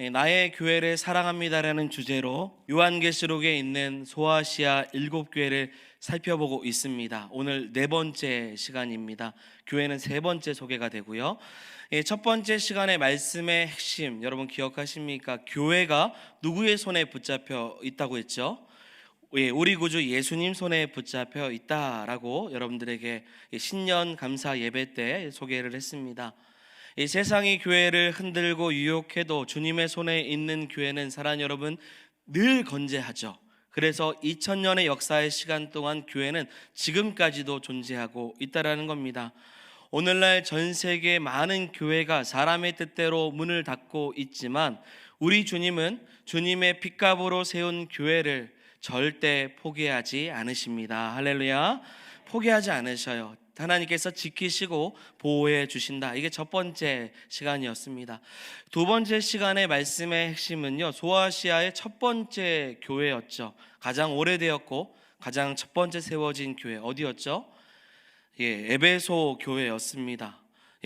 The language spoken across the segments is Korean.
나의 교회를 사랑합니다라는 주제로 요한계시록에 있는 소아시아 7교회를 살펴보고 있습니다. 오늘 네 번째 시간입니다. 교회는 세 번째 소개가 되고요. 첫 번째 시간의 말씀의 핵심 여러분 기억하십니까? 교회가 누구의 손에 붙잡혀 있다고 했죠? 우리 구주 예수님 손에 붙잡혀 있다라고 여러분들에게 신년 감사 예배 때 소개를 했습니다. 이 세상이 교회를 흔들고 유혹해도 주님의 손에 있는 교회는 사랑하는 여러분 늘 건재하죠. 그래서 2000년의 역사의 시간 동안 교회는 지금까지도 존재하고 있다라는 겁니다. 오늘날 전 세계 많은 교회가 사람의 뜻대로 문을 닫고 있지만 우리 주님은 주님의 핏값으로 세운 교회를 절대 포기하지 않으십니다. 할렐루야. 포기하지 않으셔요. 하나님께서 지키시고 보호해 주신다. 이게 첫 번째 시간이었습니다. 두 번째 시간의 말씀의 핵심은요, 소아시아의 첫 번째 교회였죠. 가장 오래되었고 가장 첫 번째 세워진 교회 어디였죠? 에베소 교회였습니다.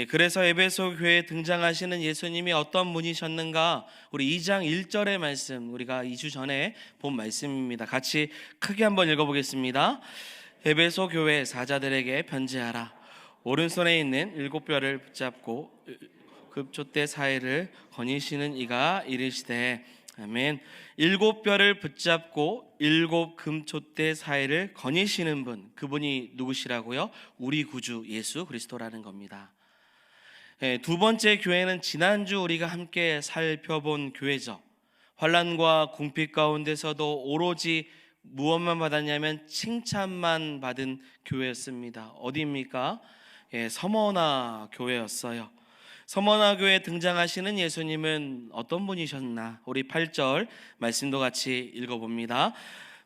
그래서 에베소 교회에 등장하시는 예수님이 어떤 분이셨는가? 우리 2장 1절의 말씀, 우리가 2주 전에 본 말씀입니다. 같이 크게 한번 읽어보겠습니다. 에베소 교회 사자들에게 편지하라. 오른손에 있는 7뼈를 붙잡고 급촛대 사이를 거니시는 이가 이르시되 아멘. 7뼈를 붙잡고 7 금촛대 사이를 거니시는 분, 그분이 누구시라고요? 우리 구주 예수 그리스도라는 겁니다. 두 번째 교회는 지난주 우리가 함께 살펴본 교회죠. 환난과 궁핍 가운데서도 오로지 무엇만 받았냐면 칭찬만 받은 교회였습니다. 어디입니까? 서머나 교회였어요. 서머나 교회에 등장하시는 예수님은 어떤 분이셨나? 우리 8절 말씀도 같이 읽어봅니다.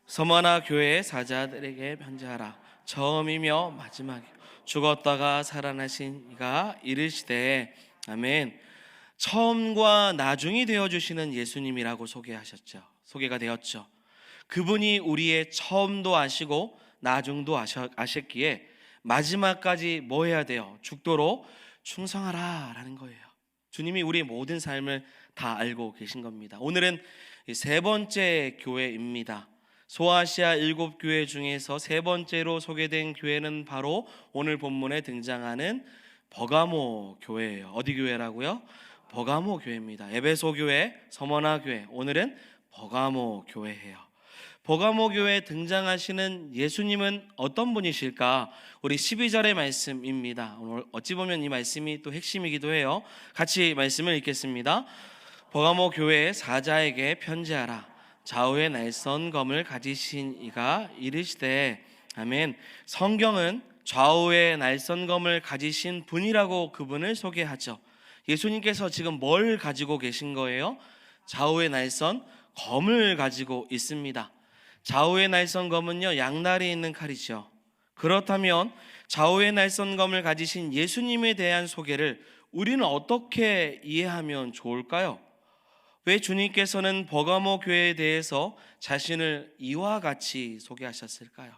서머나 교회의 사자들에게 편지하라. 처음이며 마지막이요 죽었다가 살아나신 이가 이르시되 아멘. 처음과 나중이 되어주시는 예수님이라고 소개가 되었죠. 그분이 우리의 처음도 아시고 나중도 아셨기에 마지막까지 뭐 해야 돼요? 죽도록 충성하라 라는 거예요. 주님이 우리의 모든 삶을 다 알고 계신 겁니다. 오늘은 세 번째 교회입니다. 소아시아 7교회 중에서 세 번째로 소개된 교회는 바로 오늘 본문에 등장하는 버가모 교회예요. 어디 교회라고요? 버가모 교회입니다. 에베소 교회, 서머나 교회, 오늘은 버가모 교회예요. 버가모 교회에 등장하시는 예수님은 어떤 분이실까? 우리 12절의 말씀입니다. 오늘 어찌 보면 이 말씀이 또 핵심이기도 해요. 같이 말씀을 읽겠습니다. 버가모 교회의 사자에게 편지하라. 좌우에 날선 검을 가지신 이가 이르시되 아멘. 성경은 좌우에 날선 검을 가지신 분이라고 그분을 소개하죠. 예수님께서 지금 뭘 가지고 계신 거예요? 좌우에 날선 검을 가지고 있습니다. 좌우에 날선 검은요, 양날이 있는 칼이죠. 그렇다면 좌우에 날선 검을 가지신 예수님에 대한 소개를 우리는 어떻게 이해하면 좋을까요? 왜 주님께서는 버가모 교회에 대해서 자신을 이와 같이 소개하셨을까요?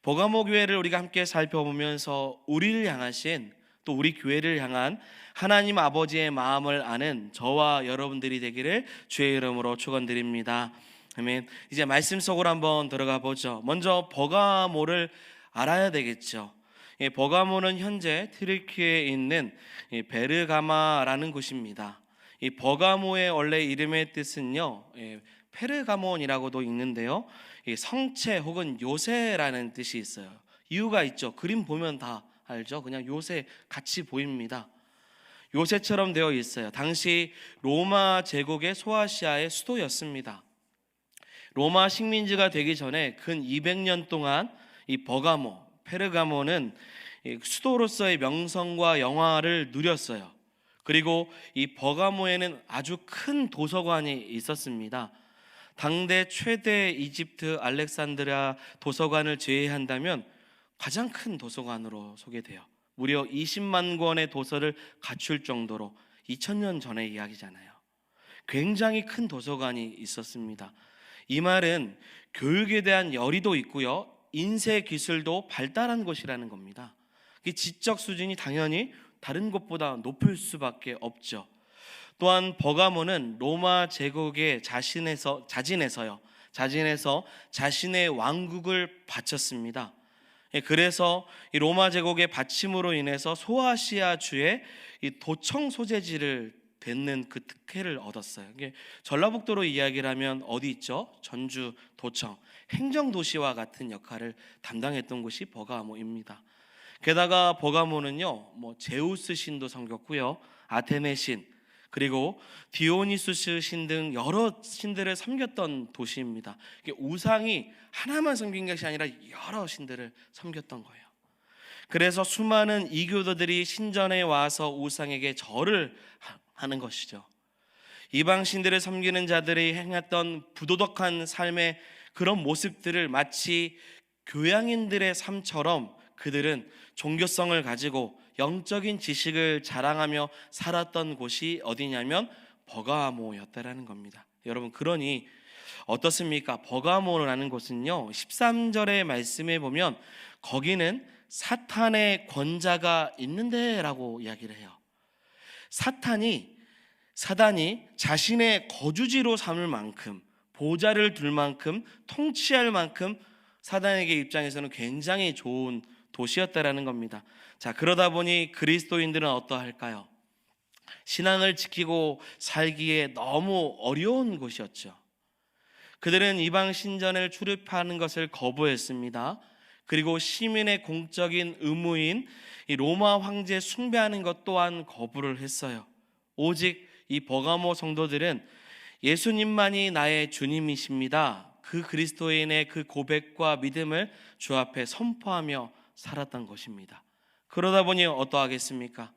버가모 교회를 우리가 함께 살펴보면서 우리를 향하신, 또 우리 교회를 향한 하나님 아버지의 마음을 아는 저와 여러분들이 되기를 주의 이름으로 축원드립니다. 아멘. 이제 말씀 속으로 한번 들어가 보죠. 먼저 버가모를 알아야 되겠죠. 버가모는 현재 트르키에 있는 베르가마라는 곳입니다. 이 버가모의 원래 이름의 뜻은요, 페르가몬이라고도 있는데요, 성체 혹은 요새라는 뜻이 있어요. 이유가 있죠. 그림 보면 다 알죠. 그냥 요새 같이 보입니다. 요새처럼 되어 있어요. 당시 로마 제국의 소아시아의 수도였습니다. 로마 식민지가 되기 전에 근 200년 동안 이 버가모, 페르가모는 수도로서의 명성과 영화를 누렸어요. 그리고 이 버가모에는 아주 큰 도서관이 있었습니다. 당대 최대 이집트 알렉산드리아 도서관을 제외한다면 가장 큰 도서관으로 소개돼요. 무려 20만 권의 도서를 갖출 정도로 2000년 전의 이야기잖아요. 굉장히 큰 도서관이 있었습니다. 이 말은 교육에 대한 열의도 있고요, 인쇄 기술도 발달한 곳이라는 겁니다. 이 지적 수준이 당연히 다른 곳보다 높을 수밖에 없죠. 또한 버가모는 로마 제국의 자진해서 자신의 왕국을 바쳤습니다. 그래서 이 로마 제국의 바침으로 인해서 소아시아 주에 이 도청 소재지를 뱉는 그 특혜를 얻었어요. 이게 전라북도로 이야기를 하면 어디 있죠? 전주 도청, 행정도시와 같은 역할을 담당했던 곳이 버가모입니다. 게다가 버가모는요, 제우스 신도 섬겼고요, 아테네 신, 그리고 디오니수스 신 등 여러 신들을 섬겼던 도시입니다. 이게 우상이 하나만 섬긴 것이 아니라 여러 신들을 섬겼던 거예요. 그래서 수많은 이교도들이 신전에 와서 우상에게 절을 하는 것이죠. 이방 신들을 섬기는 자들이 행했던 부도덕한 삶의 그런 모습들을 마치 교양인들의 삶처럼 그들은 종교성을 가지고 영적인 지식을 자랑하며 살았던 곳이 어디냐면 버가모였다라는 겁니다. 여러분, 그러니 어떻습니까? 버가모라는 곳은요, 13절의 말씀에 보면 거기는 사탄의 권자가 있는데 라고 이야기를 해요. 사단이 자신의 거주지로 삼을 만큼, 보좌를 둘 만큼, 통치할 만큼 사단에게 입장에서는 굉장히 좋은 도시였다라는 겁니다. 자, 그러다 보니 그리스도인들은 어떠할까요? 신앙을 지키고 살기에 너무 어려운 곳이었죠. 그들은 이방 신전을 출입하는 것을 거부했습니다. 그리고 시민의 공적인 의무인 이 로마 황제 숭배하는 것 또한 거부를 했어요. 오직 이 버가모 성도들은 예수님만이 나의 주님이십니다, 그 그리스도인의 그 고백과 믿음을 주 앞에 선포하며 살았던 것입니다. 그러다 보니 어떠하겠습니까?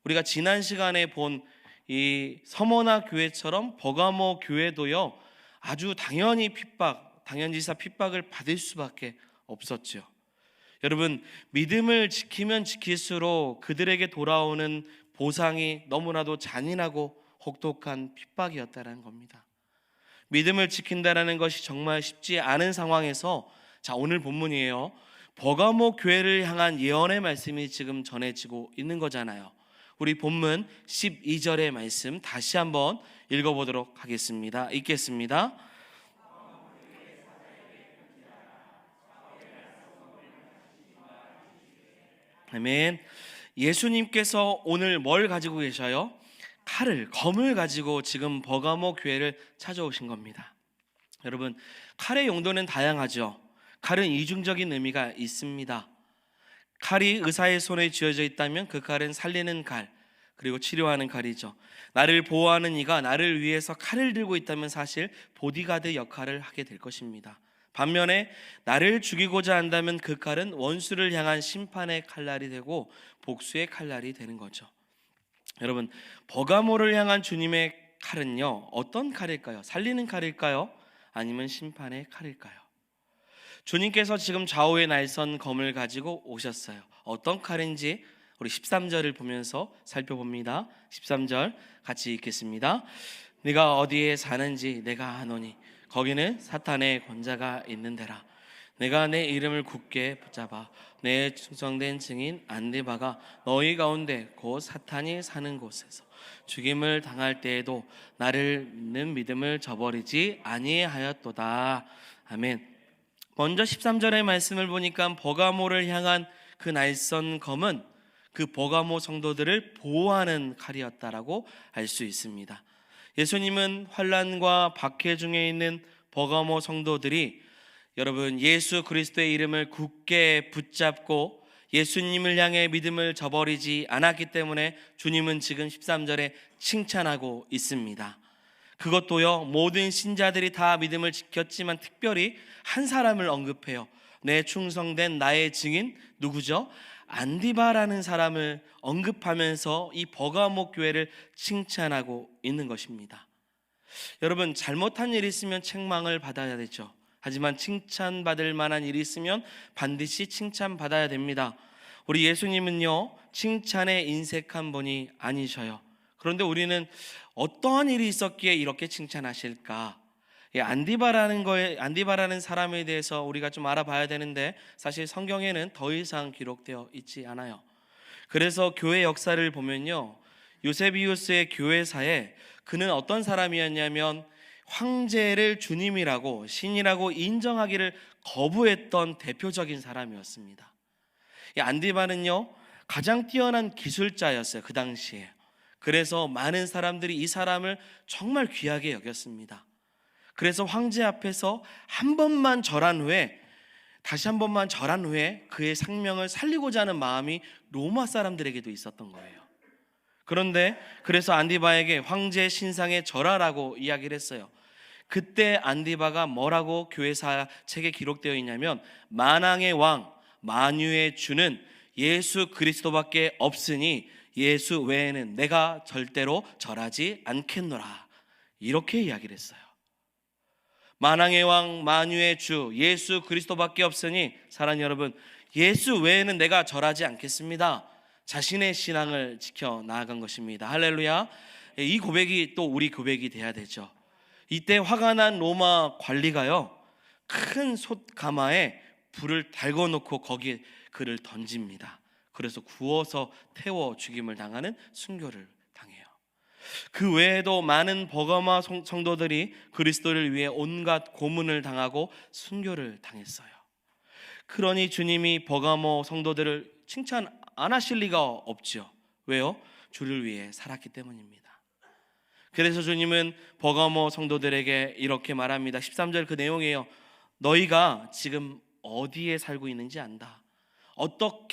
우리가 지난 시간에 본 이 서머나 교회처럼 버가모 교회도요, 아주 당연지사 핍박을 받을 수밖에 없었죠. 여러분, 믿음을 지키면 지킬수록 그들에게 돌아오는 보상이 너무나도 잔인하고 혹독한 핍박이었다는 겁니다. 믿음을 지킨다라는 것이 정말 쉽지 않은 상황에서, 자, 오늘 본문이에요, 버가모 교회를 향한 예언의 말씀이 지금 전해지고 있는 거잖아요. 우리 본문 12절의 말씀 다시 한번 읽어보도록 하겠습니다. 읽겠습니다. 아멘. 예수님께서 오늘 뭘 가지고 계셔요? 검을 가지고 지금 버가모 교회를 찾아오신 겁니다. 여러분, 칼의 용도는 다양하죠. 칼은 이중적인 의미가 있습니다. 칼이 의사의 손에 쥐어져 있다면 그 칼은 살리는 칼, 그리고 치료하는 칼이죠. 나를 보호하는 이가 나를 위해서 칼을 들고 있다면 사실 보디가드 역할을 하게 될 것입니다. 반면에 나를 죽이고자 한다면 그 칼은 원수를 향한 심판의 칼날이 되고 복수의 칼날이 되는 거죠. 여러분, 버가모를 향한 주님의 칼은요, 어떤 칼일까요? 살리는 칼일까요? 아니면 심판의 칼일까요? 주님께서 지금 좌우에 날선 검을 가지고 오셨어요. 어떤 칼인지 우리 13절을 보면서 살펴봅니다. 13절 같이 읽겠습니다. 네가 어디에 사는지 내가 아노니 거기는 사탄의 권자가 있는 데라. 내가 내 이름을 굳게 붙잡아 내 충성된 증인 안디바가 너희 가운데 곧 사탄이 사는 곳에서 죽임을 당할 때에도 나를 믿는 믿음을 저버리지 아니하였도다. 아멘. 먼저 13절의 말씀을 보니까 버가모를 향한 그 날선 검은 그 버가모 성도들을 보호하는 칼이었다라고 알 수 있습니다. 예수님은 환난과 박해 중에 있는 버가모 성도들이 여러분 예수 그리스도의 이름을 굳게 붙잡고 예수님을 향해 믿음을 저버리지 않았기 때문에 주님은 지금 13절에 칭찬하고 있습니다. 그것도요, 모든 신자들이 다 믿음을 지켰지만 특별히 한 사람을 언급해요. 내 충성된 나의 증인 누구죠? 안디바라는 사람을 언급하면서 이 버가모 교회를 칭찬하고 있는 것입니다. 여러분, 잘못한 일이 있으면 책망을 받아야 되죠. 하지만 칭찬받을 만한 일이 있으면 반드시 칭찬받아야 됩니다. 우리 예수님은요, 칭찬에 인색한 분이 아니셔요. 그런데 우리는 어떠한 일이 있었기에 이렇게 칭찬하실까? 안디바라는 사람에 대해서 우리가 좀 알아봐야 되는데 사실 성경에는 더 이상 기록되어 있지 않아요. 그래서 교회 역사를 보면요, 요세비우스의 교회사에 그는 어떤 사람이었냐면 황제를 주님이라고 신이라고 인정하기를 거부했던 대표적인 사람이었습니다. 이 안디바는요 가장 뛰어난 기술자였어요, 그 당시에. 그래서 많은 사람들이 이 사람을 정말 귀하게 여겼습니다. 그래서 황제 앞에서 한 번만 절한 후에, 다시 한 번만 절한 후에 그의 생명을 살리고자 하는 마음이 로마 사람들에게도 있었던 거예요. 그런데 그래서 안디바에게 황제 신상에 절하라고 이야기를 했어요. 그때 안디바가 뭐라고 교회사 책에 기록되어 있냐면, 만왕의 왕 만유의 주는 예수 그리스도밖에 없으니 예수 외에는 내가 절대로 절하지 않겠노라, 이렇게 이야기를 했어요. 만왕의 왕 만유의 주 예수 그리스도밖에 없으니, 사랑하는 여러분, 예수 외에는 내가 절하지 않겠습니다. 자신의 신앙을 지켜 나아간 것입니다. 할렐루야. 이 고백이 또 우리 고백이 돼야 되죠. 이때 화가 난 로마 관리가요 큰 솥가마에 불을 달궈 놓고 거기에 그를 던집니다. 그래서 구워서 태워 죽임을 당하는 순교를 당해요. 그 외에도 많은 버가마 성도들이 그리스도를 위해 온갖 고문을 당하고 순교를 당했어요. 그러니 주님이 버가모 성도들을 칭찬 안 하실 리가 없죠. 왜요? 주를 위해 살았기 때문입니다. 그래서 주님은 버가모 성도들에게 이렇게 말합니다. 13절 그 내용이에요. 너희가 지금 어디에 살고 있는지 안다.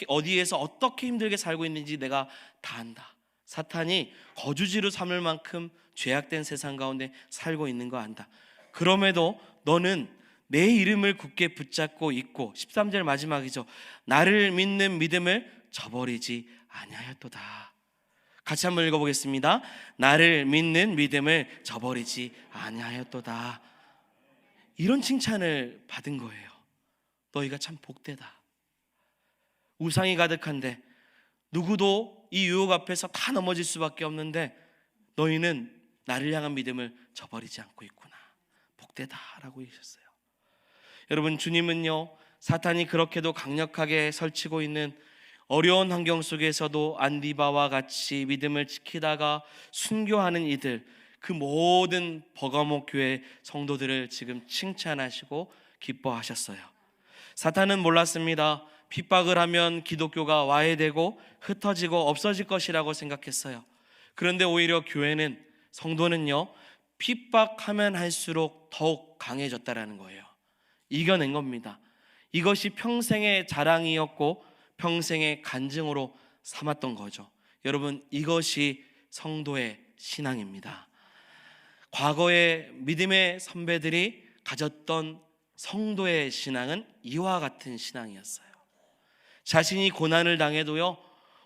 어디에서 어떻게 힘들게 살고 있는지 내가 다 안다. 사탄이 거주지로 삼을 만큼 죄악된 세상 가운데 살고 있는 거 안다. 그럼에도 너는 내 이름을 굳게 붙잡고 있고, 13절 마지막이죠. 나를 믿는 믿음을 저버리지 아니하였도다. 같이 한번 읽어보겠습니다. 나를 믿는 믿음을 저버리지 아니하였도다. 이런 칭찬을 받은 거예요. 너희가 참 복되다. 우상이 가득한데, 누구도 이 유혹 앞에서 다 넘어질 수밖에 없는데 너희는 나를 향한 믿음을 저버리지 않고 있구나. 복되다라고 하셨어요. 여러분, 주님은요 사탄이 그렇게도 강력하게 설치고 있는 어려운 환경 속에서도 안디바와 같이 믿음을 지키다가 순교하는 이들, 그 모든 버가모 교회 성도들을 지금 칭찬하시고 기뻐하셨어요. 사탄은 몰랐습니다. 핍박을 하면 기독교가 와해되고 흩어지고 없어질 것이라고 생각했어요. 그런데 오히려 교회는, 성도는요 핍박하면 할수록 더욱 강해졌다라는 거예요. 이겨낸 겁니다. 이것이 평생의 자랑이었고 평생의 간증으로 삼았던 거죠. 여러분, 이것이 성도의 신앙입니다. 과거의 믿음의 선배들이 가졌던 성도의 신앙은 이와 같은 신앙이었어요. 자신이 고난을 당해도요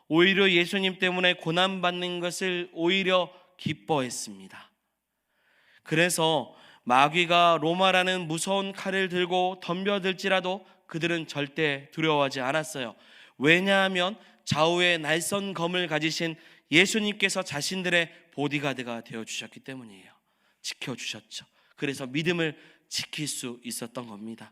오히려 예수님 때문에 고난받는 것을 오히려 기뻐했습니다. 그래서 마귀가 로마라는 무서운 칼을 들고 덤벼들지라도 그들은 절대 두려워하지 않았어요. 왜냐하면 좌우에 날선 검을 가지신 예수님께서 자신들의 보디가드가 되어주셨기 때문이에요. 지켜주셨죠. 그래서 믿음을 지킬 수 있었던 겁니다.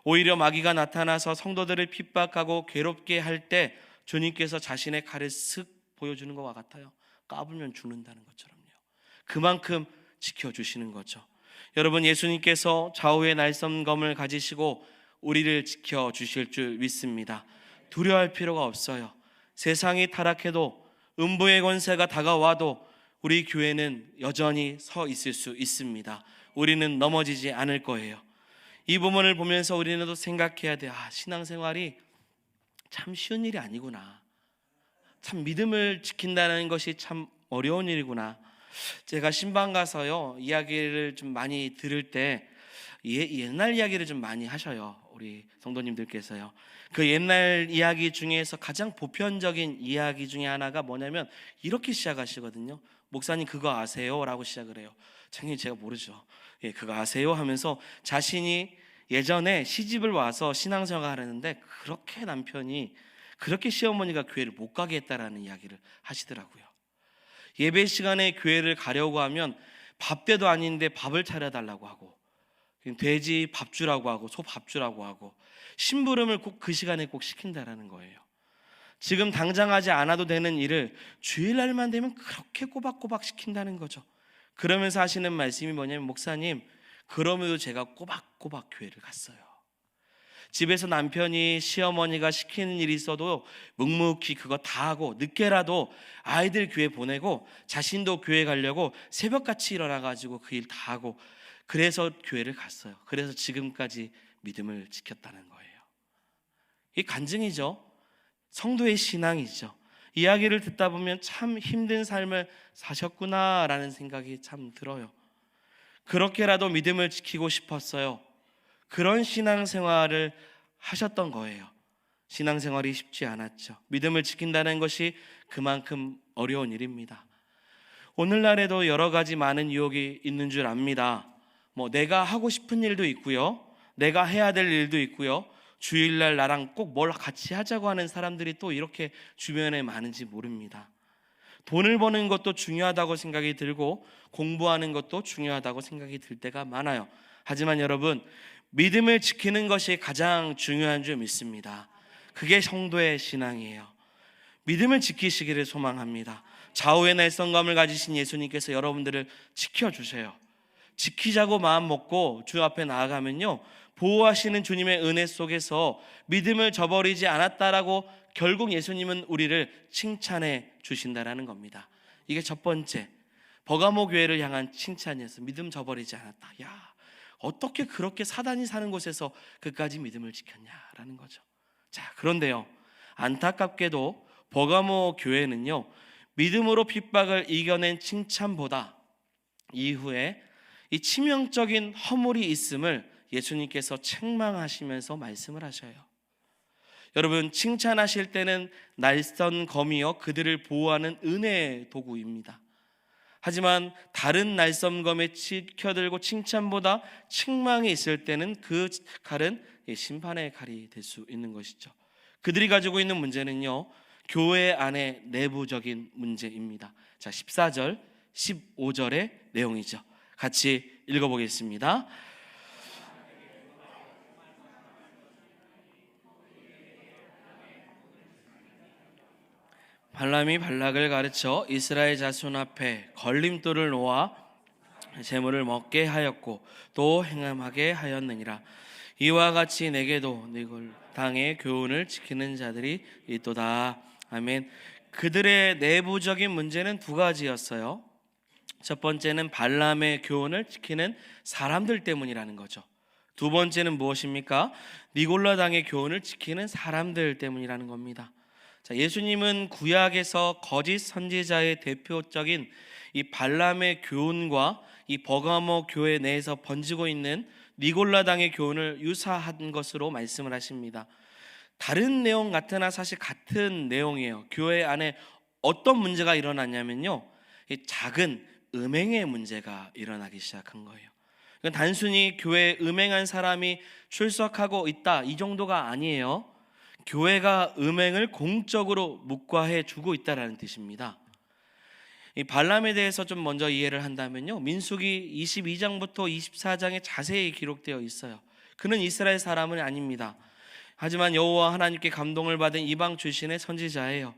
오히려 마귀가 나타나서 성도들을 핍박하고 괴롭게 할 때 주님께서 자신의 칼을 쓱 보여주는 것과 같아요. 까불면 죽는다는 것처럼요. 그만큼 지켜주시는 거죠. 여러분, 예수님께서 좌우의 날선검을 가지시고 우리를 지켜주실 줄 믿습니다. 두려워할 필요가 없어요. 세상이 타락해도, 음부의 권세가 다가와도 우리 교회는 여전히 서 있을 수 있습니다. 우리는 넘어지지 않을 거예요. 이 부분을 보면서 우리는 또 생각해야 돼. 신앙생활이 참 쉬운 일이 아니구나. 참 믿음을 지킨다는 것이 참 어려운 일이구나. 제가 신방 가서요 이야기를 좀 많이 들을 때 옛날 이야기를 좀 많이 하셔요. 우리 성도님들께서요. 그 옛날 이야기 중에서 가장 보편적인 이야기 중에 하나가 뭐냐면 이렇게 시작하시거든요. 목사님 그거 아세요? 라고 시작을 해요. 당연히 제가 모르죠. 그거 아세요? 하면서 자신이 예전에 시집을 와서 신앙생활을 하는데 그렇게 남편이, 그렇게 시어머니가 교회를 못 가게 했다라는 이야기를 하시더라고요. 예배 시간에 교회를 가려고 하면 밥때도 아닌데 밥을 차려달라고 하고, 돼지 밥 주라고 하고, 소 밥 주라고 하고, 심부름을 꼭 그 시간에 꼭 시킨다라는 거예요. 지금 당장 하지 않아도 되는 일을 주일날만 되면 그렇게 꼬박꼬박 시킨다는 거죠. 그러면서 하시는 말씀이 뭐냐면, 목사님, 그럼에도 제가 꼬박꼬박 교회를 갔어요. 집에서 남편이 시어머니가 시키는 일이 있어도 묵묵히 그거 다 하고 늦게라도 아이들 교회 보내고 자신도 교회 가려고 새벽같이 일어나가지고 그 일 다 하고, 그래서 교회를 갔어요. 그래서 지금까지 믿음을 지켰다는 거예요. 이 간증이죠. 성도의 신앙이죠. 이야기를 듣다 보면 참 힘든 삶을 사셨구나라는 생각이 참 들어요. 그렇게라도 믿음을 지키고 싶었어요. 그런 신앙생활을 하셨던 거예요. 신앙생활이 쉽지 않았죠. 믿음을 지킨다는 것이 그만큼 어려운 일입니다. 오늘날에도 여러 가지 많은 유혹이 있는 줄 압니다. 내가 하고 싶은 일도 있고요, 내가 해야 될 일도 있고요, 주일날 나랑 꼭 뭘 같이 하자고 하는 사람들이 또 이렇게 주변에 많은지 모릅니다. 돈을 버는 것도 중요하다고 생각이 들고 공부하는 것도 중요하다고 생각이 들 때가 많아요. 하지만 여러분, 믿음을 지키는 것이 가장 중요한 줄 믿습니다. 그게 성도의 신앙이에요. 믿음을 지키시기를 소망합니다. 좌우의 날성감을 가지신 예수님께서 여러분들을 지켜주세요. 지키자고 마음 먹고 주 앞에 나아가면요, 보호하시는 주님의 은혜 속에서 믿음을 저버리지 않았다라고 결국 예수님은 우리를 칭찬해 주신다라는 겁니다. 이게 첫 번째, 버가모 교회를 향한 칭찬이었어요. 믿음 저버리지 않았다. 야, 어떻게 그렇게 사단이 사는 곳에서 그까지 믿음을 지켰냐라는 거죠. 자, 그런데요, 안타깝게도 버가모 교회는요, 믿음으로 핍박을 이겨낸 칭찬보다 이후에 이 치명적인 허물이 있음을 예수님께서 책망하시면서 말씀을 하셔요. 여러분, 칭찬하실 때는 날선 검이요 그들을 보호하는 은혜의 도구입니다. 하지만 다른 날선검에 치켜들고 칭찬보다 책망이 있을 때는 그 칼은 심판의 칼이 될 수 있는 것이죠. 그들이 가지고 있는 문제는요, 교회 안의 내부적인 문제입니다. 자, 14절 15절의 내용이죠. 같이 읽어보겠습니다. 발람이 발락을 가르쳐 이스라엘 자손 앞에 걸림돌을 놓아 제물을 먹게 하였고 또 행함하게 하였느니라. 이와 같이 내게도 네골 당의 교훈을 지키는 자들이 있도다. 아멘. 그들의 내부적인 문제는 두 가지였어요. 첫 번째는 발람의 교훈을 지키는 사람들 때문이라는 거죠. 두 번째는 무엇입니까? 니골라 당의 교훈을 지키는 사람들 때문이라는 겁니다. 자, 예수님은 구약에서 거짓 선지자의 대표적인 이 발람의 교훈과 이 버가모 교회 내에서 번지고 있는 니골라 당의 교훈을 유사한 것으로 말씀을 하십니다. 다른 내용 같으나 사실 같은 내용이에요. 교회 안에 어떤 문제가 일어났냐면요, 이 작은 음행의 문제가 일어나기 시작한 거예요. 단순히 교회에 음행한 사람이 출석하고 있다, 이 정도가 아니에요. 교회가 음행을 공적으로 묵과해 주고 있다라는 뜻입니다. 이 발람에 대해서 좀 먼저 이해를 한다면요, 민수기 22장부터 24장에 자세히 기록되어 있어요. 그는 이스라엘 사람은 아닙니다. 하지만 여호와 하나님께 감동을 받은 이방 출신의 선지자예요.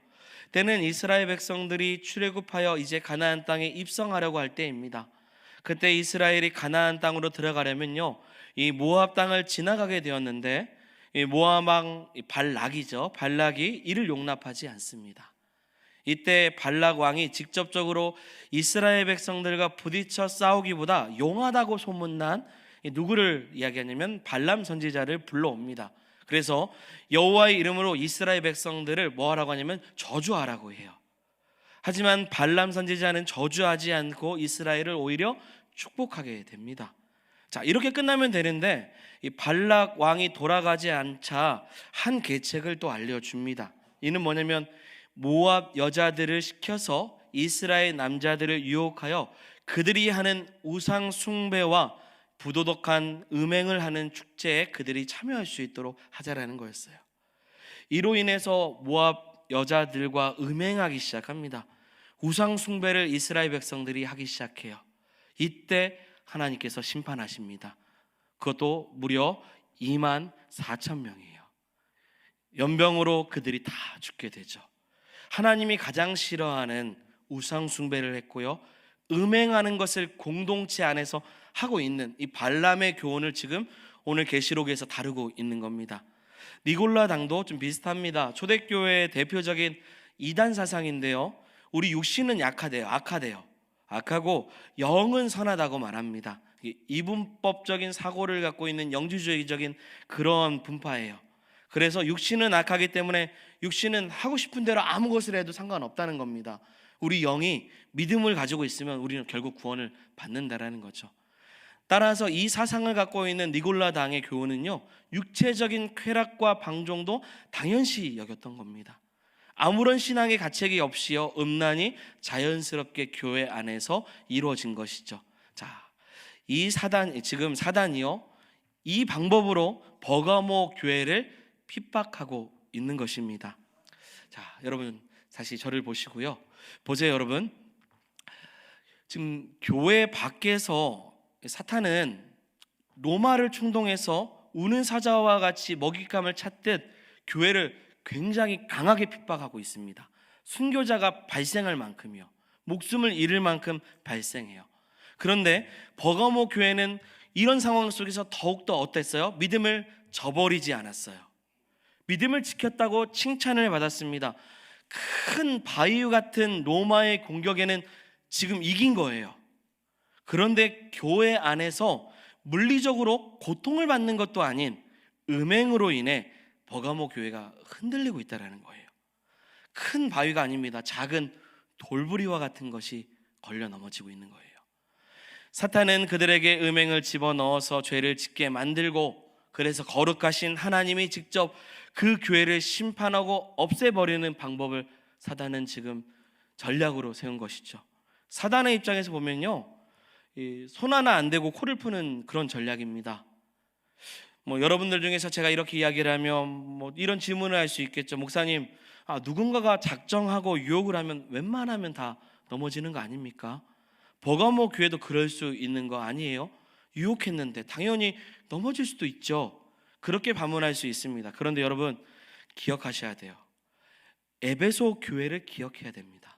때는 이스라엘 백성들이 출애굽하여 이제 가나안 땅에 입성하려고 할 때입니다. 그때 이스라엘이 가나안 땅으로 들어가려면요, 이 모압 땅을 지나가게 되었는데 이 모압 왕 발락이죠. 발락이 이를 용납하지 않습니다. 이때 발락 왕이 직접적으로 이스라엘 백성들과 부딪혀 싸우기보다 용하다고 소문난 누구를 이야기하냐면 발람 선지자를 불러옵니다. 그래서 여호와의 이름으로 이스라엘 백성들을 뭐 하라고 하냐면 저주하라고 해요. 하지만 발람 선지자는 저주하지 않고 이스라엘을 오히려 축복하게 됩니다. 자, 이렇게 끝나면 되는데 이 발락 왕이 돌아가지 않자 한 계책을 또 알려줍니다. 이는 뭐냐면 모압 여자들을 시켜서 이스라엘 남자들을 유혹하여 그들이 하는 우상 숭배와 부도덕한 음행을 하는 축제에 그들이 참여할 수 있도록 하자라는 거였어요. 이로 인해서 모압 여자들과 음행하기 시작합니다. 우상 숭배를 이스라엘 백성들이 하기 시작해요. 이때 하나님께서 심판하십니다. 그것도 무려 24,000명이에요. 연병으로 그들이 다 죽게 되죠. 하나님이 가장 싫어하는 우상 숭배를 했고요, 음행하는 것을 공동체 안에서 하고 있는 이 발람의 교훈을 지금 오늘 계시록에서 다루고 있는 겁니다. 니골라당도 좀 비슷합니다. 초대교회의 대표적인 이단 사상인데요, 우리 육신은 악하고 영은 선하다고 말합니다. 이분법적인 사고를 갖고 있는 영주주의적인 그런 분파예요. 그래서 육신은 악하기 때문에 육신은 하고 싶은 대로 아무 것을 해도 상관없다는 겁니다. 우리 영이 믿음을 가지고 있으면 우리는 결국 구원을 받는다라는 거죠. 따라서 이 사상을 갖고 있는 니골라당의 교훈은요, 육체적인 쾌락과 방종도 당연시 여겼던 겁니다. 아무런 신앙의 가책이 없이요, 음란이 자연스럽게 교회 안에서 이루어진 것이죠. 자, 지금 사단이요, 이 방법으로 버가모 교회를 핍박하고 있는 것입니다. 자, 여러분 다시 저를 보시고요. 보세요, 여러분. 지금 교회 밖에서 사탄은 노마를 충동해서 우는 사자와 같이 먹잇감을 찾듯 교회를 굉장히 강하게 핍박하고 있습니다. 순교자가 발생할 만큼이요, 목숨을 잃을 만큼 발생해요. 그런데 버가모 교회는 이런 상황 속에서 더욱더 어땠어요? 믿음을 저버리지 않았어요. 믿음을 지켰다고 칭찬을 받았습니다. 큰 바위 같은 로마의 공격에는 지금 이긴 거예요. 그런데 교회 안에서 물리적으로 고통을 받는 것도 아닌 음행으로 인해 버가모 교회가 흔들리고 있다는 거예요. 큰 바위가 아닙니다. 작은 돌부리와 같은 것이 걸려 넘어지고 있는 거예요. 사탄은 그들에게 음행을 집어넣어서 죄를 짓게 만들고, 그래서 거룩하신 하나님이 직접 그 교회를 심판하고 없애버리는 방법을 사단은 지금 전략으로 세운 것이죠. 사단의 입장에서 보면요, 손 하나 안 대고 코를 푸는 그런 전략입니다. 여러분들 중에서 제가 이렇게 이야기를 하면 이런 질문을 할 수 있겠죠. 목사님, 누군가가 작정하고 유혹을 하면 웬만하면 다 넘어지는 거 아닙니까? 버가모 교회도 그럴 수 있는 거 아니에요? 유혹했는데 당연히 넘어질 수도 있죠. 그렇게 반문할 수 있습니다. 그런데 여러분 기억하셔야 돼요. 에베소 교회를 기억해야 됩니다.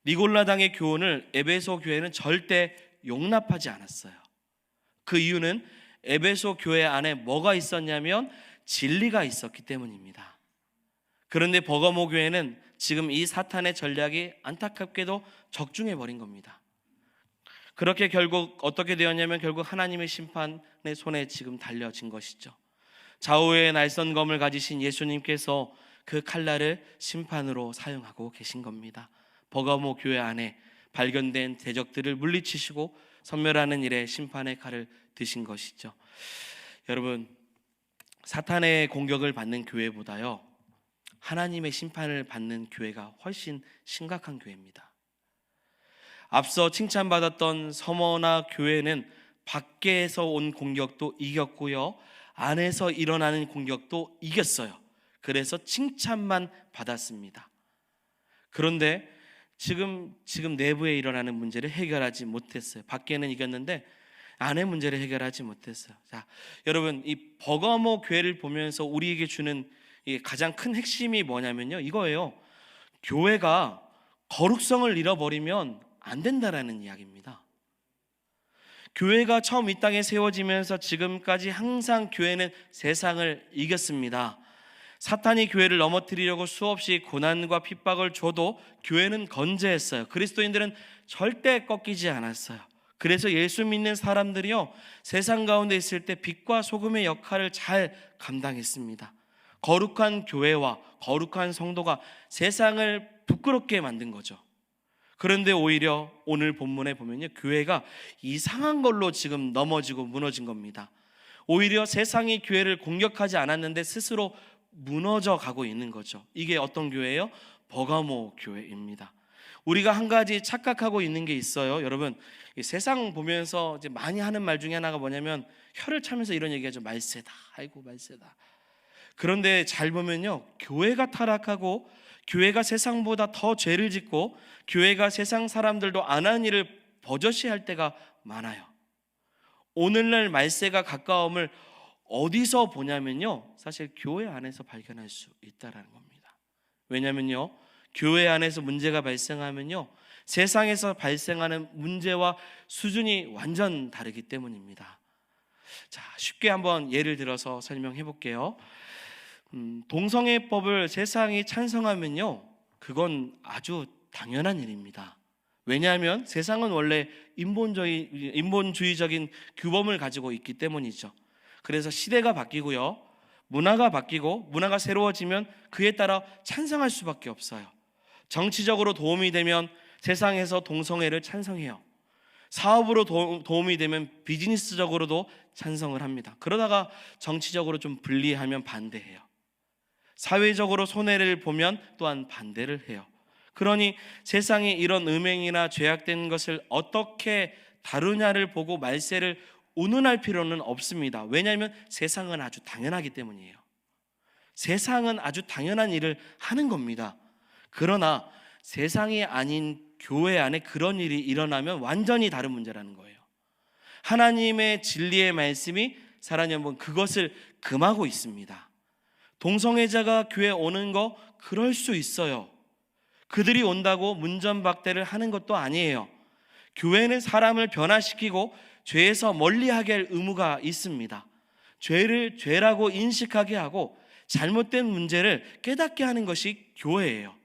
니골라당의 교훈을 에베소 교회는 절대 용납하지 않았어요. 그 이유는 에베소 교회 안에 뭐가 있었냐면 진리가 있었기 때문입니다. 그런데 버가모 교회는 지금 이 사탄의 전략이 안타깝게도 적중해 버린 겁니다. 그렇게 결국 어떻게 되었냐면 결국 하나님의 심판의 손에 지금 달려진 것이죠. 좌우의 날선검을 가지신 예수님께서 그 칼날을 심판으로 사용하고 계신 겁니다. 버가모 교회 안에 발견된 대적들을 물리치시고 선멸하는 일에 심판의 칼을 드신 것이죠. 여러분, 사탄의 공격을 받는 교회보다요, 하나님의 심판을 받는 교회가 훨씬 심각한 교회입니다. 앞서 칭찬받았던 서머나 교회는 밖에서 온 공격도 이겼고요, 안에서 일어나는 공격도 이겼어요. 그래서 칭찬만 받았습니다. 그런데 지금 내부에 일어나는 문제를 해결하지 못했어요. 밖에는 이겼는데 안의 문제를 해결하지 못했어요. 자, 여러분, 이 버가모 교회를 보면서 우리에게 주는 이 가장 큰 핵심이 뭐냐면요, 이거예요. 교회가 거룩성을 잃어버리면 안 된다라는 이야기입니다. 교회가 처음 이 땅에 세워지면서 지금까지 항상 교회는 세상을 이겼습니다. 사탄이 교회를 넘어뜨리려고 수없이 고난과 핍박을 줘도 교회는 건재했어요. 그리스도인들은 절대 꺾이지 않았어요. 그래서 예수 믿는 사람들이요, 세상 가운데 있을 때 빛과 소금의 역할을 잘 감당했습니다. 거룩한 교회와 거룩한 성도가 세상을 부끄럽게 만든 거죠. 그런데 오히려 오늘 본문에 보면요, 교회가 이상한 걸로 지금 넘어지고 무너진 겁니다. 오히려 세상이 교회를 공격하지 않았는데 스스로 무너져 가고 있는 거죠. 이게 어떤 교회예요? 버가모 교회입니다. 우리가 한 가지 착각하고 있는 게 있어요. 여러분, 세상 보면서 이제 많이 하는 말 중에 하나가 뭐냐면 혀를 차면서 이런 얘기하죠. 말세다. 아이고 말세다. 그런데 잘 보면요, 교회가 타락하고 교회가 세상보다 더 죄를 짓고 교회가 세상 사람들도 안 하는 일을 버젓이 할 때가 많아요. 오늘날 말세가 가까움을 어디서 보냐면요, 사실 교회 안에서 발견할 수 있다라는 겁니다. 왜냐면요, 교회 안에서 문제가 발생하면요, 세상에서 발생하는 문제와 수준이 완전 다르기 때문입니다. 자, 쉽게 한번 예를 들어서 설명해 볼게요. 동성애법을 세상이 찬성하면요, 그건 아주 당연한 일입니다. 왜냐하면 세상은 원래 인본주의적인 규범을 가지고 있기 때문이죠. 그래서 시대가 바뀌고요, 문화가 바뀌고 문화가 새로워지면 그에 따라 찬성할 수밖에 없어요. 정치적으로 도움이 되면 세상에서 동성애를 찬성해요. 사업으로 도움이 되면 비즈니스적으로도 찬성을 합니다. 그러다가 정치적으로 좀 불리하면 반대해요. 사회적으로 손해를 보면 또한 반대를 해요. 그러니 세상이 이런 음행이나 죄악된 것을 어떻게 다루냐를 보고 말세를 운운할 필요는 없습니다. 왜냐하면 세상은 아주 당연하기 때문이에요. 세상은 아주 당연한 일을 하는 겁니다. 그러나 세상이 아닌 교회 안에 그런 일이 일어나면 완전히 다른 문제라는 거예요. 하나님의 진리의 말씀이 사랑하는 여러분, 그것을 금하고 있습니다. 동성애자가 교회에 오는 거 그럴 수 있어요. 그들이 온다고 문전박대를 하는 것도 아니에요. 교회는 사람을 변화시키고 죄에서 멀리하게 할 의무가 있습니다. 죄를 죄라고 인식하게 하고 잘못된 문제를 깨닫게 하는 것이 교회예요.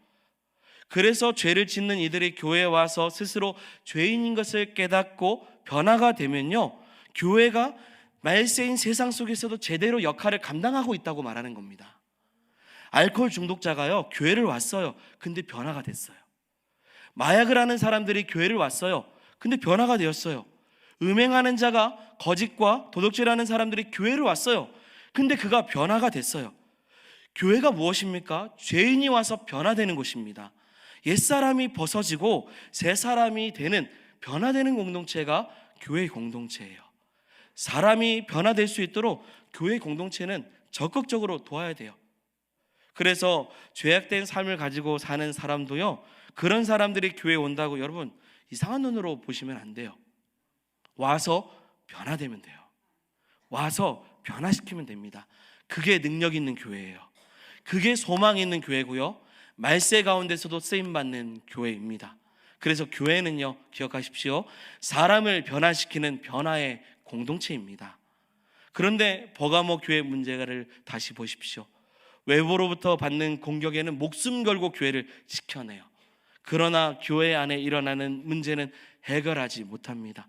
그래서 죄를 짓는 이들이 교회에 와서 스스로 죄인인 것을 깨닫고 변화가 되면요, 교회가 말세인 세상 속에서도 제대로 역할을 감당하고 있다고 말하는 겁니다. 알코올 중독자가요, 교회를 왔어요. 근데 변화가 됐어요. 마약을 하는 사람들이 교회를 왔어요. 근데 변화가 되었어요. 음행하는 자가, 거짓과 도둑질하는 사람들이 교회를 왔어요. 근데 그가 변화가 됐어요. 교회가 무엇입니까? 죄인이 와서 변화되는 곳입니다. 옛사람이 벗어지고 새 사람이 되는, 변화되는 공동체가 교회의 공동체예요. 사람이 변화될 수 있도록 교회 공동체는 적극적으로 도와야 돼요. 그래서 죄악된 삶을 가지고 사는 사람도요, 그런 사람들이 교회에 온다고 여러분 이상한 눈으로 보시면 안 돼요. 와서 변화되면 돼요. 와서 변화시키면 됩니다. 그게 능력 있는 교회예요. 그게 소망 있는 교회고요, 말세 가운데서도 쓰임받는 교회입니다. 그래서 교회는요, 기억하십시오, 사람을 변화시키는 변화의 공동체입니다. 그런데 버가모 교회 문제를 다시 보십시오. 외부로부터 받는 공격에는 목숨 걸고 교회를 지켜내요. 그러나 교회 안에 일어나는 문제는 해결하지 못합니다.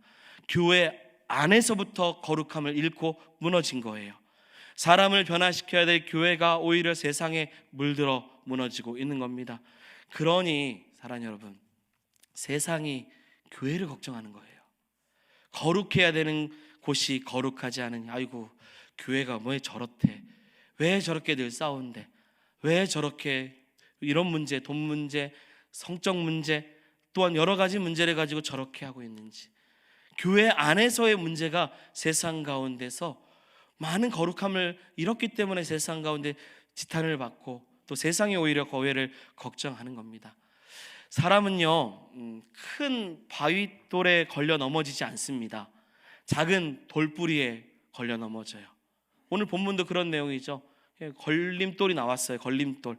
교회 안에서부터 거룩함을 잃고 무너진 거예요. 사람을 변화시켜야 될 교회가 오히려 세상에 물들어 무너지고 있는 겁니다. 그러니 사랑하는 여러분, 세상이 교회를 걱정하는 거예요. 거룩해야 되는 곳이 거룩하지 않으니, 아이고 교회가 왜 저렇대, 왜 저렇게 늘 싸운대, 왜 저렇게 이런 문제, 돈 문제, 성적 문제, 또한 여러 가지 문제를 가지고 저렇게 하고 있는지. 교회 안에서의 문제가 세상 가운데서 많은 거룩함을 잃었기 때문에 세상 가운데 지탄을 받고 또 세상이 오히려 교회를 걱정하는 겁니다. 사람은요, 큰 바위돌에 걸려 넘어지지 않습니다. 작은 돌뿌리에 걸려 넘어져요. 오늘 본문도 그런 내용이죠. 걸림돌이 나왔어요. 걸림돌.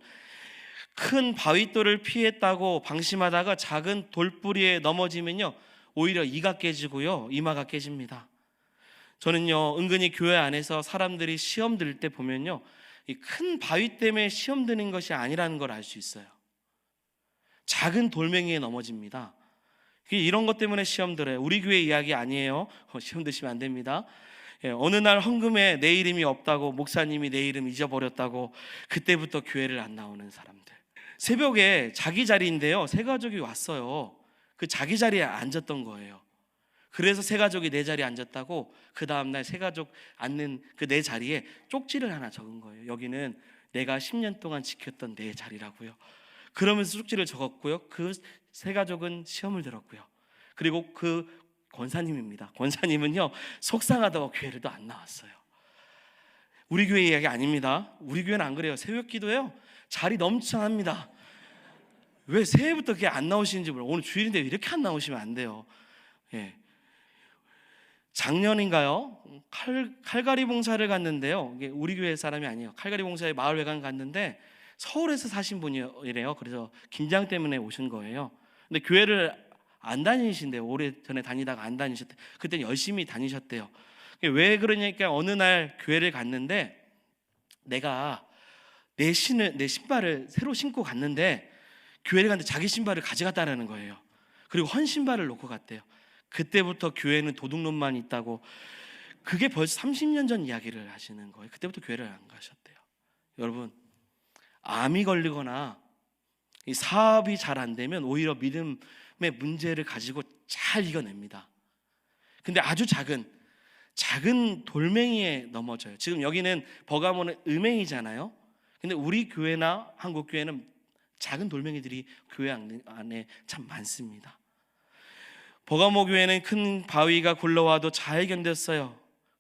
큰 바위돌을 피했다고 방심하다가 작은 돌뿌리에 넘어지면요, 오히려 이가 깨지고요, 이마가 깨집니다. 저는요, 은근히 교회 안에서 사람들이 시험 들 때 보면요, 이 큰 바위 때문에 시험 드는 것이 아니라는 걸 알 수 있어요. 작은 돌멩이에 넘어집니다. 이런 것 때문에 시험 들어요. 우리 교회 이야기 아니에요. 시험 드시면 안 됩니다. 어느 날 헌금에 내 이름이 없다고, 목사님이 내 이름 잊어버렸다고, 그때부터 교회를 안 나오는 사람들. 새벽에 자기 자리인데요, 새 가족이 왔어요. 그 자기 자리에 앉았던 거예요. 그래서 새 가족이 내 자리에 앉았다고 그 다음날 새 가족 앉는 그 내 자리에 쪽지를 하나 적은 거예요. 여기는 내가 10년 동안 지켰던 내 자리라고요. 그러면서 쪽지를 적었고요, 그 새 가족은 시험을 들었고요. 그리고 그 권사님입니다. 권사님은요, 속상하다고 교회를 또 안 나왔어요. 우리 교회 이야기 아닙니다. 우리 교회는 안 그래요. 새벽 기도해요, 자리 넘쳐납니다. 왜 새해부터 그게 안 나오시는지 몰라요. 오늘 주일인데 이렇게 안 나오시면 안 돼요. 작년인가요? 칼갈이 봉사를 갔는데요. 이게 우리 교회 사람이 아니에요. 칼갈이 봉사에 마을회관 갔는데 서울에서 사신 분이래요. 그래서 김장 때문에 오신 거예요. 근데 교회를 안 다니신대요. 오래전에 다니다가 안 다니셨대. 그때 열심히 다니셨대요. 왜 그러냐니까 어느 날 교회를 갔는데 내가 내 신발을 새로 신고 갔는데 교회를 갔는데 자기 신발을 가져갔다라는 거예요. 그리고 헌 신발을 놓고 갔대요. 그때부터 교회는 도둑놈만 있다고. 그게 벌써 30년 전 이야기를 하시는 거예요. 그때부터 교회를 안 가셨대요. 여러분, 암이 걸리거나 이 사업이 잘 안 되면 오히려 믿음의 문제를 가지고 잘 이겨냅니다. 근데 아주 작은 돌멩이에 넘어져요. 지금 여기는 버가모는 음행이잖아요. 근데 우리 교회나 한국 교회는 작은 돌멩이들이 교회 안에 참 많습니다. 버가모 교회는 큰 바위가 굴러와도 잘 견뎠어요.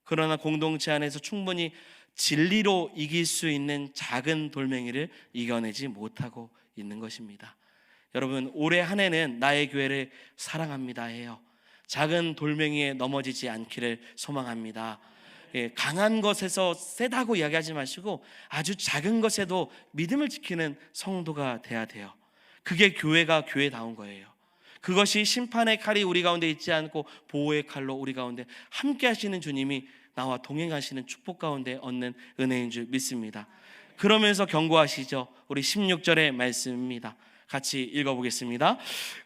그러나 공동체 안에서 충분히 진리로 이길 수 있는 작은 돌멩이를 이겨내지 못하고 있는 것입니다. 여러분, 올해 한 해는 나의 교회를 사랑합니다 해요. 작은 돌멩이에 넘어지지 않기를 소망합니다. 강한 것에서 세다고 이야기하지 마시고 아주 작은 것에도 믿음을 지키는 성도가 돼야 돼요. 그게 교회가 교회다운 거예요. 그것이 심판의 칼이 우리 가운데 있지 않고 보호의 칼로 우리 가운데 함께 하시는 주님이 나와 동행하시는 축복 가운데 얻는 은혜인 줄 믿습니다. 그러면서 경고하시죠. 우리 16절의 말씀입니다. 같이 읽어보겠습니다.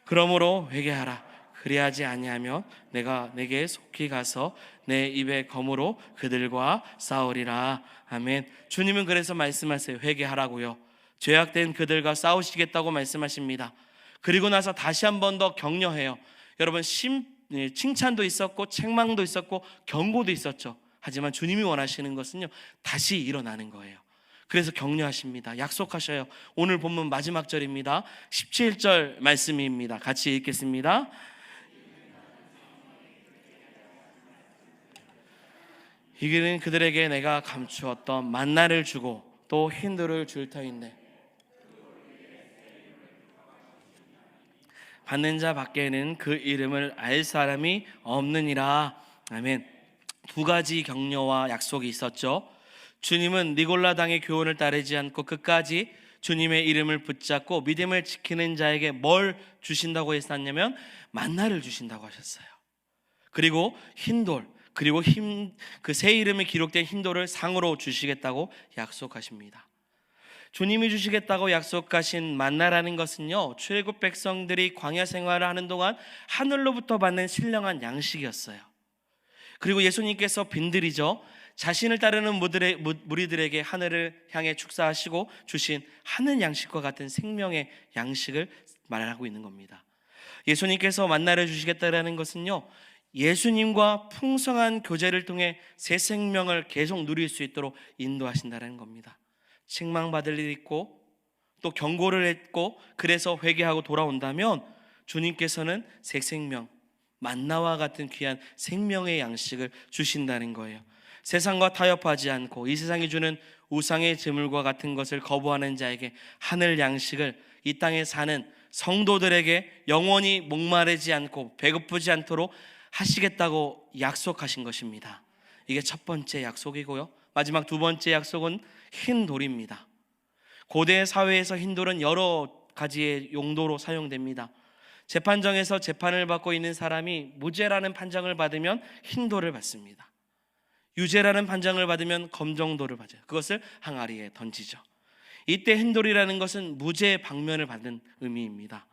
그러므로 회개하라. 그리하지 아니하면 내가 내게 속히 가서 내 입의 검으로 그들과 싸우리라. 아멘. 주님은 그래서 말씀하세요. 회개하라고요. 죄악된 그들과 싸우시겠다고 말씀하십니다. 그리고 나서 다시 한 번 더 격려해요. 여러분, 칭찬도 있었고 책망도 있었고 경고도 있었죠. 하지만 주님이 원하시는 것은요, 다시 일어나는 거예요. 그래서 격려하십니다. 약속하셔요. 오늘 본문 마지막 절입니다. 17절 말씀입니다. 같이 읽겠습니다. 이기는 그들에게 내가 감추었던 만나를 주고 또 흰돌을 줄 터인데 받는 자 밖에는 그 이름을 알 사람이 없느니라. 아멘. 두 가지 격려와 약속이 있었죠. 주님은 니골라당의 교훈을 따르지 않고 끝까지 주님의 이름을 붙잡고 믿음을 지키는 자에게 뭘 주신다고 했었냐면 만나를 주신다고 하셨어요. 그리고 흰돌, 그리고 그 새 이름이 기록된 흰돌을 상으로 주시겠다고 약속하십니다. 주님이 주시겠다고 약속하신 만나라는 것은요, 출애굽 백성들이 광야 생활을 하는 동안 하늘로부터 받는 신령한 양식이었어요. 그리고 예수님께서 빈들이죠, 자신을 따르는 무리들에게 하늘을 향해 축사하시고 주신 하늘 양식과 같은 생명의 양식을 말하고 있는 겁니다. 예수님께서 만나를 주시겠다라는 것은요, 예수님과 풍성한 교제를 통해 새 생명을 계속 누릴 수 있도록 인도하신다는 겁니다. 책망받을 일이 있고 또 경고를 했고 그래서 회개하고 돌아온다면 주님께서는 새 생명, 만나와 같은 귀한 생명의 양식을 주신다는 거예요. 세상과 타협하지 않고 이 세상이 주는 우상의 제물과 같은 것을 거부하는 자에게 하늘 양식을 이 땅에 사는 성도들에게 영원히 목마르지 않고 배고프지 않도록 하시겠다고 약속하신 것입니다. 이게 첫 번째 약속이고요. 마지막 두 번째 약속은 흰 돌입니다. 고대 사회에서 흰 돌은 여러 가지의 용도로 사용됩니다. 재판정에서 재판을 받고 있는 사람이 무죄라는 판정을 받으면 흰 돌을 받습니다. 유죄라는 판정을 받으면 검정돌을 받아요. 그것을 항아리에 던지죠. 이때 흰 돌이라는 것은 무죄의 방면을 받는 의미입니다.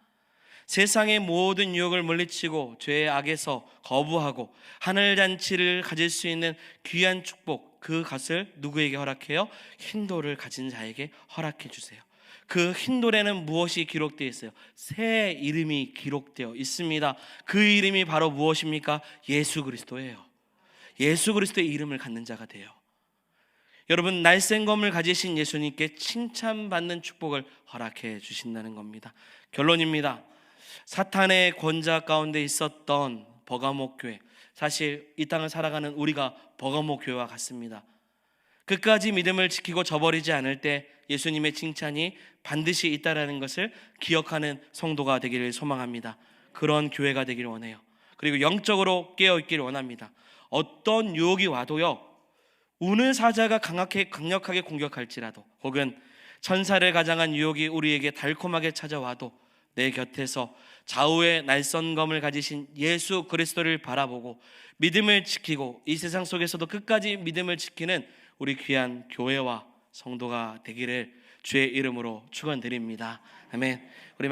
세상의 모든 유혹을 물리치고 죄의 악에서 거부하고 하늘잔치를 가질 수 있는 귀한 축복, 그것을 누구에게 허락해요? 흰돌을 가진 자에게 허락해 주세요. 그 흰돌에는 무엇이 기록되어 있어요? 새 이름이 기록되어 있습니다. 그 이름이 바로 무엇입니까? 예수 그리스도예요. 예수 그리스도의 이름을 갖는 자가 돼요. 여러분, 날쌘검을 가지신 예수님께 칭찬받는 축복을 허락해 주신다는 겁니다. 결론입니다. 사탄의 권자 가운데 있었던 버가모 교회, 사실 이 땅을 살아가는 우리가 버가모 교회와 같습니다. 끝까지 믿음을 지키고 저버리지 않을 때 예수님의 칭찬이 반드시 있다라는 것을 기억하는 성도가 되기를 소망합니다. 그런 교회가 되기를 원해요. 그리고 영적으로 깨어 있기를 원합니다. 어떤 유혹이 와도요, 우는 사자가 강력하게 공격할지라도, 혹은 천사를 가장한 유혹이 우리에게 달콤하게 찾아와도 내 곁에서 좌우의 날선검을 가지신 예수 그리스도를 바라보고 믿음을 지키고 이 세상 속에서도 끝까지 믿음을 지키는 우리 귀한 교회와 성도가 되기를 주의 이름으로 축원드립니다. 아멘. 우리